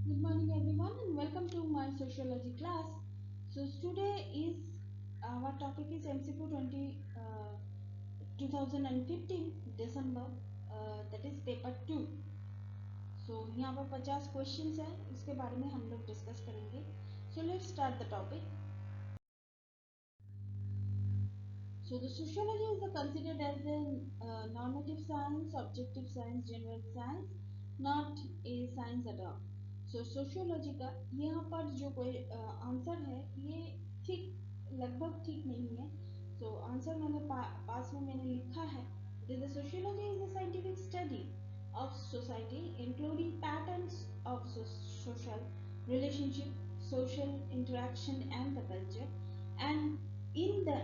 Good morning everyone and welcome to my sociology class. So today is our topic is MCQ 2015 December, that is paper 2. So यहाँ पर 50 questions है, इसके बारे में हम लोग डिस्कस करेंगे. So let's start the topic. So the sociology is considered as a normative science, objective science, general science, not a science at all. So sociology का यहाँ पर जो कोई आंसर है ये ठीक लगभग ठीक नहीं है. So आंसर मैंने पास में मैंने लिखा है. The sociology is a scientific study of society including patterns of social relationship, social interaction and the culture. And in the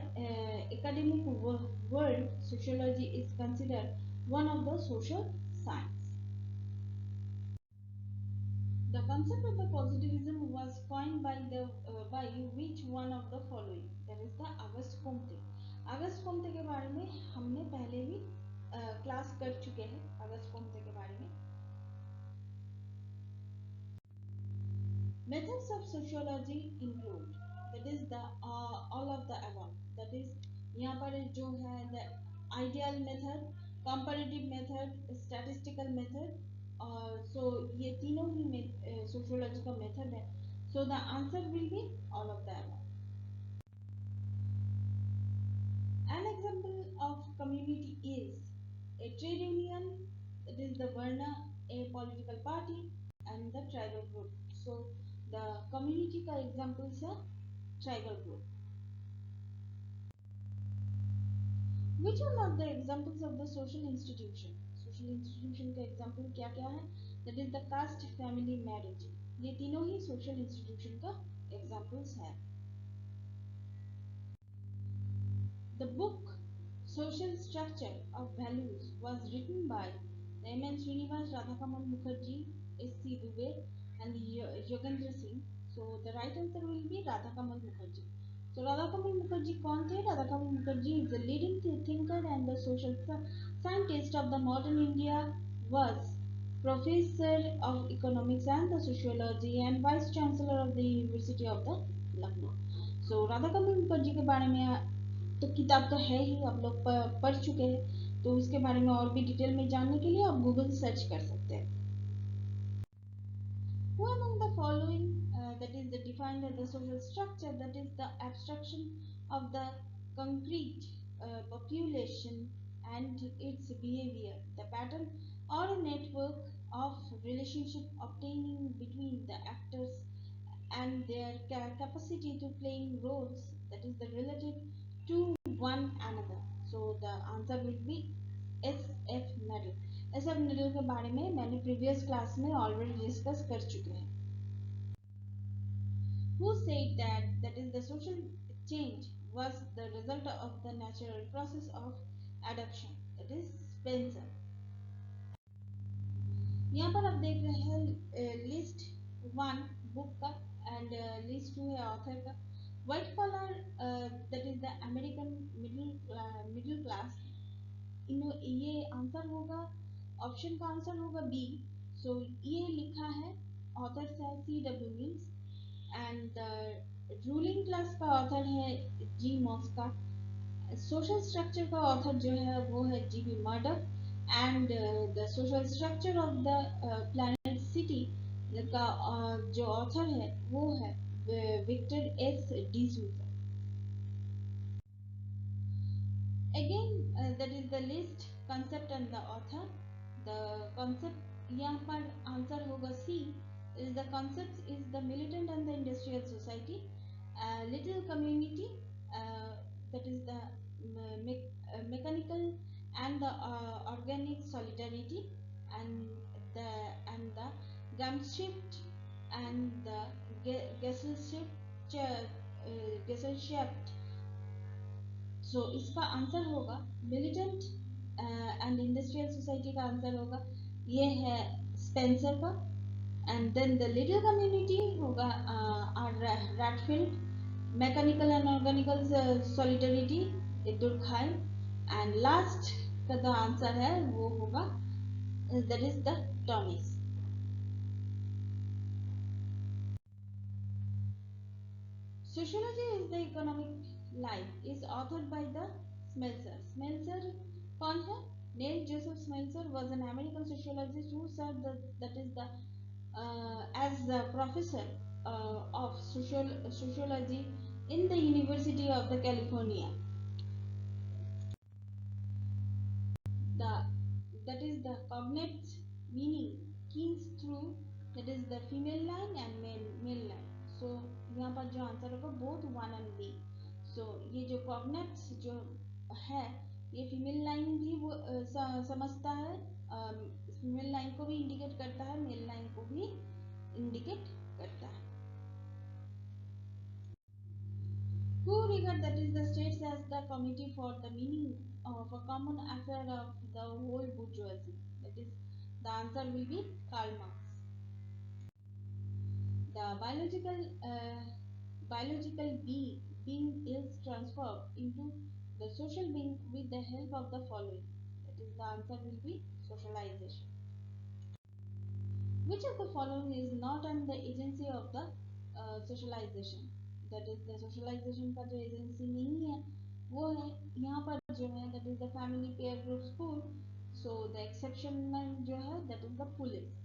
academic world, sociology is considered one of the social science. The concept of the positivism was coined by which one of the following? That is the Auguste Comte. Auguste Comte के बारे में हमने पहले भी class कर चुके हैं. Auguste Comte के बारे में. Methods of sociology include, that is the all of the above. That is यहाँ पर जो है the ideal method, comparative method, statistical method, और so ये तीनों ही sociology का method है. So the answer will be all of the above. An example of community is a trade union, that is the Varna, a political party, and the tribal group. So the community का examples है tribal group. Which one are the examples of the social institution? Social institution का example क्या क्या है? That is the caste, family, marriage. ये तीनों ही social institution का examples है. The book Social Structure of Values was written by M.N. Srinivas, Radhakamal Mukherjee, S.C. Dubey, and Yogendra Singh. So the right answer will be Radhakamal Mukherjee. So Radhakamal Mukherjee कौन थे? Radhakamal Mukherjee is the leading thinker and the social scientist of the modern India. Was professor of economics and the sociology and vice chancellor of the University of the Lucknow. So Radhakamal Mukherjee के बारे में तो किताब तो है ही, आप लोग पढ़ चुके हैं. तो उसके बारे में और भी डिटेल में जानने के लिए आप गूगल सर्च कर सकते हैं. Who among the following that is the defined as the social structure, that is the abstraction of the concrete population and its behavior, the pattern or a network of relationship obtaining between the actors and their capacity to playing roles, that is the relative to one another. So the answer will be S.F. Nadal. S.F. Nadal के बारे में मैंने previous class में already discuss कर चुके हैं. Who said that is the social change was the result of the natural process of adoption? That is Spencer. यहाँ पर आप देख रहे हैं लिस्ट 1 बुक का एंड लिस्ट 2 है ऑथर का. White collar that is the American middle class. ये आंसर होगा, ऑप्शन का आंसर होगा बी. सो ये लिखा है ऑथर है C.W. Mills and ruling class का ऑथर है जी मॉस्का. सोशल स्ट्रक्चर का ऑथर जो है वो है G.B. Murdock and the social structure of the planet city का जो ऑथर है वो है Victor S D'Souza. Again, that is the list, concept and the author. The concept यहाँ पर आंसर होगा C. Is the concept is the militant and the industrial society, little community, that is the mechanical and the organic solidarity, and the Gemeinschaft and the Gesellschaft. सो इसका answer होगा militant and industrial society का answer होगा ये है Spencer का. And then the little community होगा Redfield. Mechanical and organical solidarity Durkheim. And last का जो आंसर है वो होगा that is the Tonnies. Sociology is the economic life is authored by the Smeltzer. Smeltzer कौन है? Neil Joseph Smeltzer was an American sociologist who served that is the as the professor of sociology in the University of the California. The that is the cognate meaning kings through that is the female line and male line. So यहाँ पर जो answer होगा both one and b. So ये जो cognates जो है ये female line भी वो समझता है, फीमेल लाइन को भी इंडिकेट करता है, मेल लाइन को भी इंडिकेट करता है. Who regard that is the states as the committee for the meaning of a common affair of the whole bourgeoisie. That is, the answer will be Karl Marx. The biological being is transformed into the social being with the help of the following. That is, the answer will be socialization. Which of the following is not under the agency of the socialization? That is, the socialization का जो agency नहीं है वो है यहाँ पर जो है that is the family peer group school. So the exception में जो है that is the police.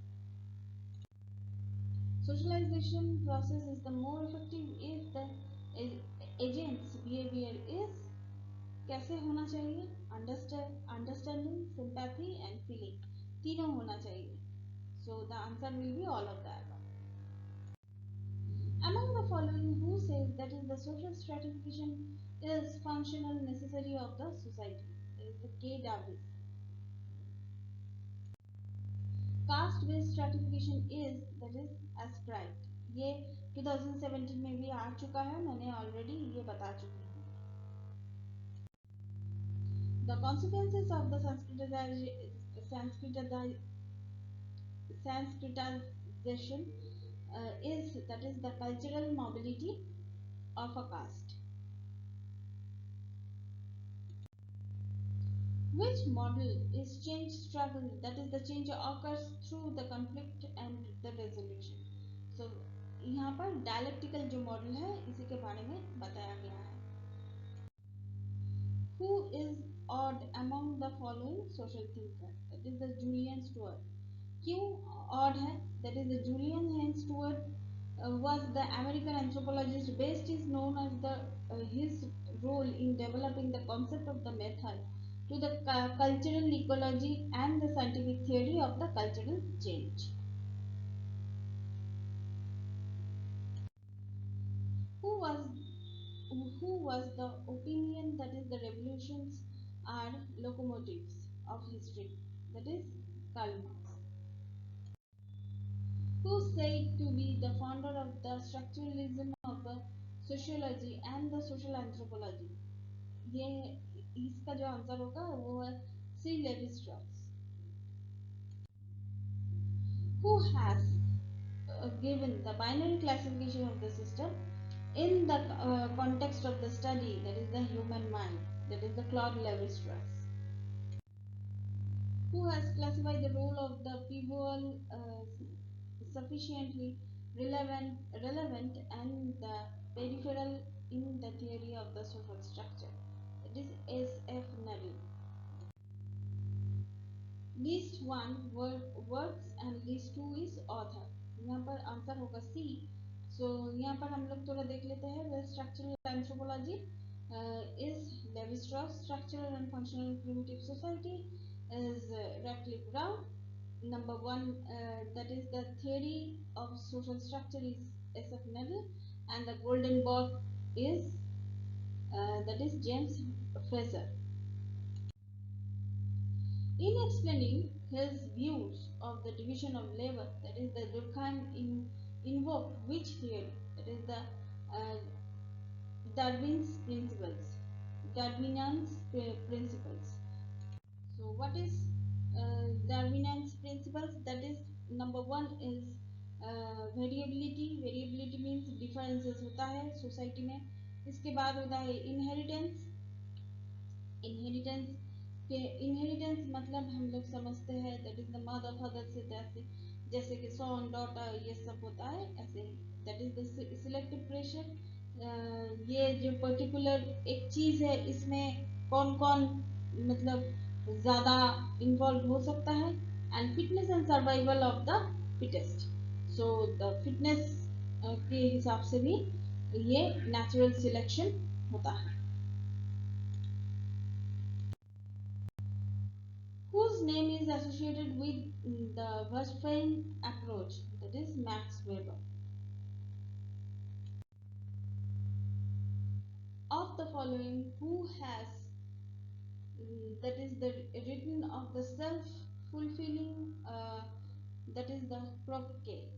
Socialization process is the more effective if the agent's behavior is कैसे होना चाहिए? Understanding, sympathy and feeling तीनों होना चाहिए. So the answer will be all of that. Among the following, who says that is the social stratification is functional necessary of the society? That is the K. Davis. Caste-based stratification is that is ascribed. ये 2017 में भी आ चुका है, मैंने already ये बता चुकी हूँ. The consequences of the Sanskritization is that is the cultural mobility of a caste. Which model is change struggle? That is the change occurs through the conflict and the resolution. So यहाँ पर dialectical जो model है इसी के बारे में बताया गया है. Who is odd among the following social thinker? That is the Julian Stewart. क्यों odd है? That is the Julian Haynes Stewart was the American anthropologist. Best is known as the his role in developing the concept of the method to the cultural ecology and the scientific theory of the cultural change. Who was who was the opinion that is the revolutions are locomotives of history? That is Karl Marx. Who said to be the founder of the structuralism of the sociology and the social anthropology? ये इसका जो answer होगा वो है C. Levi-Strauss. Who has given the binary classification of the system in the context of the study, that is the human mind, that is the Claude Levi-Strauss. Who has classified the role of the pivotal sufficiently relevant and the peripheral in the theory of the social structure? It is S.F. Neville. List 1 works and list 2 is author. यहाँ पर answer होगा C. So यहाँ पर हम लोग थोड़ा देख लेते हैं. The structural anthropology is Levi-Strauss. Structural and functional primitive society is Radcliffe Brown. Number 1 that is the theory of social structure is S.F. Neville, and the golden ball is that is James Fraser. In explaining his views of the division of labor, that is the Durkheim invoked which theory? That is the Darwin's principles, Darwinian's principles. So what is Darwinian's principles? That is number 1 is variability. Variability means differences होता है society में. इसके बाद होता है inheritance. Inheritance के inheritance मतलब हम लोग समझते हैं that is the mother father से जैसे कि सन डॉटर ये सब होता है ऐसे ही. That is the selective pressure. ये जो पर्टिकुलर एक चीज है इसमें कौन कौन मतलब ज्यादा इन्वॉल्व हो सकता है, and fitness and survival of the fittest. So the fitness के हिसाब से भी ये नेचुरल सिलेक्शन होता है। Whose name is associated with the Westphalian approach, that is Max Weber. Of the following, who has that is the written of the self-fulfilling that is the propagate,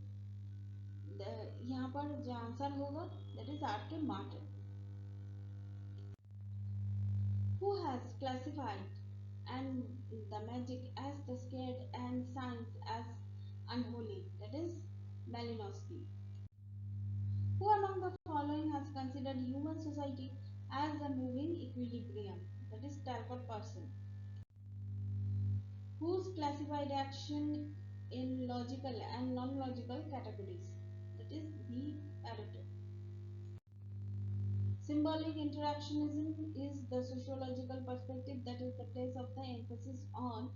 यहाँ पर जो आंसर होगा that is are के Martin. Who has classified and the magic as the scared and science as unholy, that is Malinowski. Who among the following has considered human society as a moving equilibrium, that is Talcott Person. Who's classified action in logical and non-logical categories, that is B. Pareto. Symbolic interactionism is the sociological perspective that is the place of the emphasis on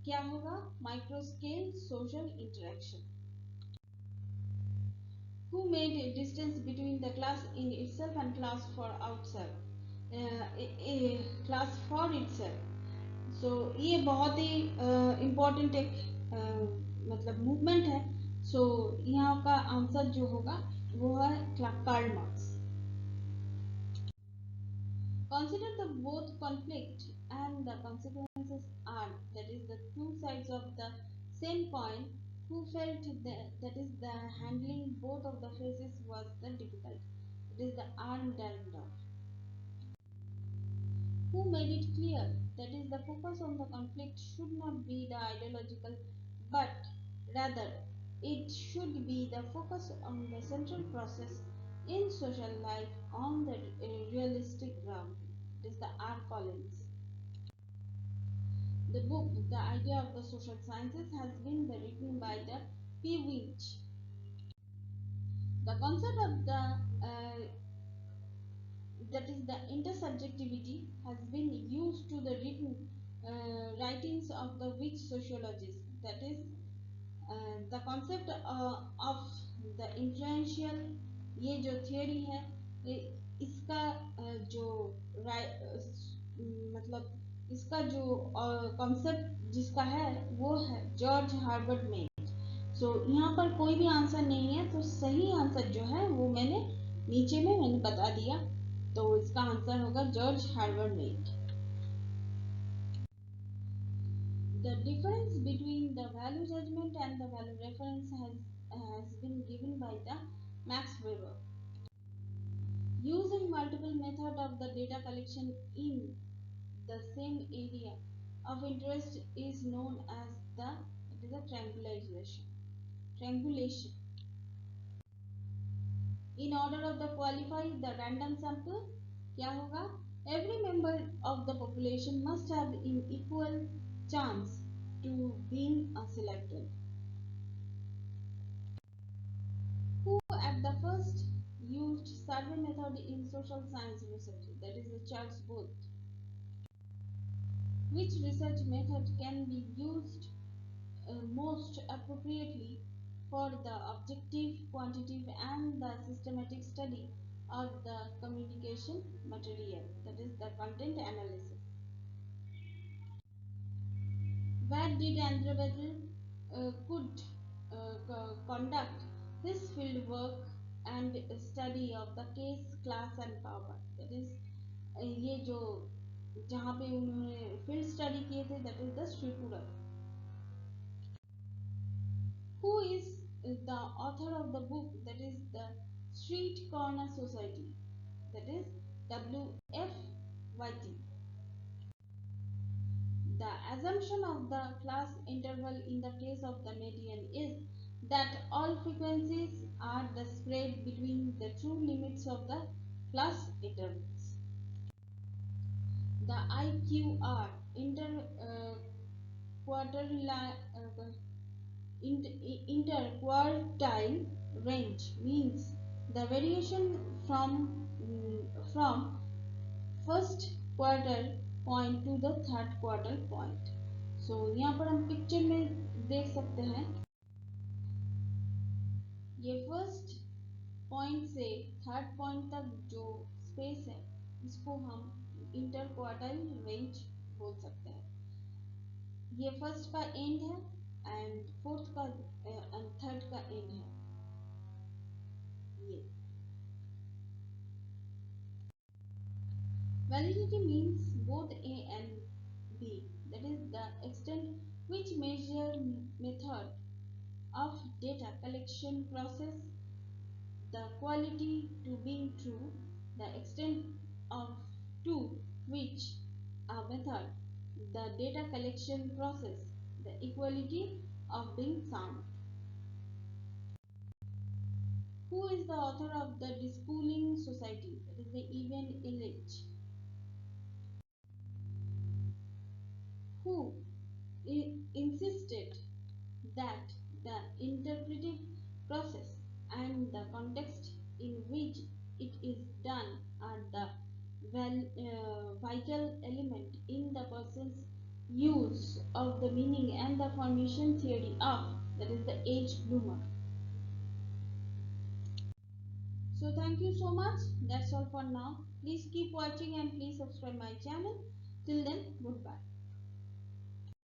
क्या होगा micro scale social interaction. Who made a distance between the class in itself and class for outside, class for itself. So ये बहुत ही important एक मतलब movement है। सो यहाँ का answer जो होगा वो है Karl Marx. Consider the both conflict and the consequences are, that is the two sides of the same coin. Who felt that is the handling both of the faces was the difficult, it is the arm Darendorf. Who made it clear that is the focus on the conflict should not be the ideological, but rather it should be the focus on the central process in social life on the realistic ground, it is the R. Collins. The book, The Idea of the Social Sciences, has been written by the P. Winch. The concept of the that is the intersubjectivity has been used to the written writings of the which sociologists, that is the concept of the influential, ये जो theory है इसका जो मतलब इसका जो concept जिसका है वो है जॉर्ज हार्वर्ड में। सो यहाँ पर कोई भी आंसर नहीं है, तो सही आंसर जो है वो मैंने नीचे में मैंने बता दिया, तो इसका आंसर होगा George Herbert Mead. The difference between the value judgment and the value reference has been given by the Max Weber. Using multiple method of the data collection in the same area of interest is known as the, it is a triangulation. Triangulation. In order of the qualify the random sample, क्या होगा? Every member of the population must have an equal chance to being selected. Who at the first used survey method in social science research, that is the Charles Booth. Which research method can be used most appropriately for the objective, quantitative and the systematic study of the communication material, that is the content analysis. Where did Andrew Weddell could conduct his field work and study of the case, class and power, that is ये जो जहाँ पे उन्होंने field study किए थे, that is the Shripura. Who is the author of the book, that is the Street Corner Society, that is W.F. Whiting. The assumption of the class interval in the case of the median is that all frequencies are the spread between the true limits of the class intervals. The IQR interquartile range means the variation from first quarter point to the third quarter point. So यहाँ पर हम picture में देख सकते हैं ये first point से third point तक जो स्पेस है इसको हम इंटर क्वार्टाइल रेंज बोल सकते हैं। ये फर्स्ट का एंड है एंड फोर्थ का एंड थर्ड का एंड है। ये validity means both A and B, that is the extent which measure method of data collection process, the quality to being true, the extent of to which a method, the data collection process, the equality of being sound. Who is the author of the Dispooling Society? That is the Ivan Illich. Who insisted that the interpretive process and the context in which it is done are the vital element in the person's use of the meaning and the formation theory of, that is the age bloomer. So thank you so much. That's all for now. Please keep watching and please subscribe my channel. Till then, goodbye.